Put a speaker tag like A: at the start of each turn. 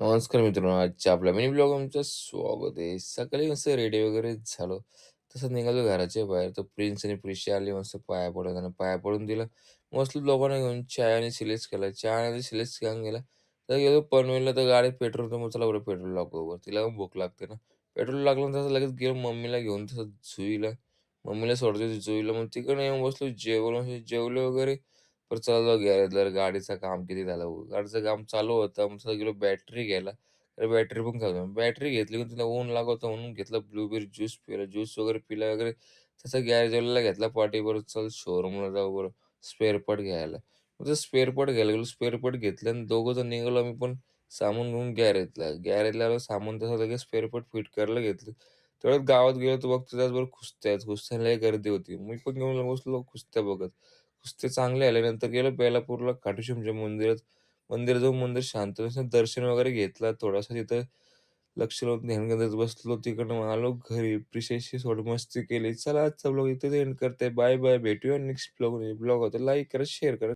A: नमस्कार मित्रांनो, आजच्या आपल्या मिनी ब्लॉग आमचं स्वागत आहे. सकाळी मस्त रेडी वगैरे झालो. तसं निघालो घराच्या बाहेर. तर प्रिन्स आणि प्रिशा आली मस्त पाया पडत आणि पाया पडून दिलं. मस्त दोघांना घेऊन चहा आणि सिलेक्ट केला. चहा आणि सिलेक्ट घेऊन गेला. तर गेलो पनवेलला तर गाडीत पेट्रोल तर मग चला बरं पेट्रोल टाकू वगैरे. तिला पण भूक लागते ना. पेट्रोल लागलं तसं लगेच गेलो मम्मीला घेऊन तसं जुईला. मम्मीला सोडतो जुईला. मग तिकडनं येऊन बसलो जेवलो. जेवलो वगैरे. परत चाललो गॅरेजला गाडीचं काम किती झालं बघू. गाडीचं काम चालू होतं. मग तिथं गेलो बॅटरी घ्यायला. तर बॅटरी पण खतम. बॅटरी घेतली की तिला ऊन लागत होतं म्हणून घेतलं ब्लूबेरी ज्यूस पिला. ज्यूस वगैरे पिला वगैरे. तसं गॅरेजवाल्याला घेतला पाठी बरं चल शोरूमला जाऊ बरं स्पेअर पार्ट घ्यायला. मग ते स्पेअर पार्ट घ्यायला गेलो. स्पेअर पार्ट घेतलं आणि दोघं जण निघालो आम्ही पण सामान घेऊन गॅरेजला. गॅरेजला आलो सामान तसं लगेच स्पेअर पार्ट फिट करायला घेतलं. तेवढ्यात गावात गेलो तर बघतो त्याचबरोबर कुस्त्या आहेत. कुस्त्यांना लई गर्दी होती. मी पण घेऊन बसलो कुस्त्या बघत. कुस्ते चांगले आले. नंतर गेलो बेलापूरला खाटूश्यामच्या मंदिरात. मंदिरात जाऊन मंदिर शांत बसून दर्शन वगैरे घेतलं. थोडासा तिथं लक्ष लावून ध्यान केंद्रात बसलो. तिकडनं मग आलो घरी. प्रिशेसशी थोडी मस्ती केली. चला आजचा ब्लॉग इथेच एंड करते. Bye bye. भेटूया नेक्स्ट ब्लॉगमध्ये. ब्लॉग आवडला लाईक करा, शेअर करा.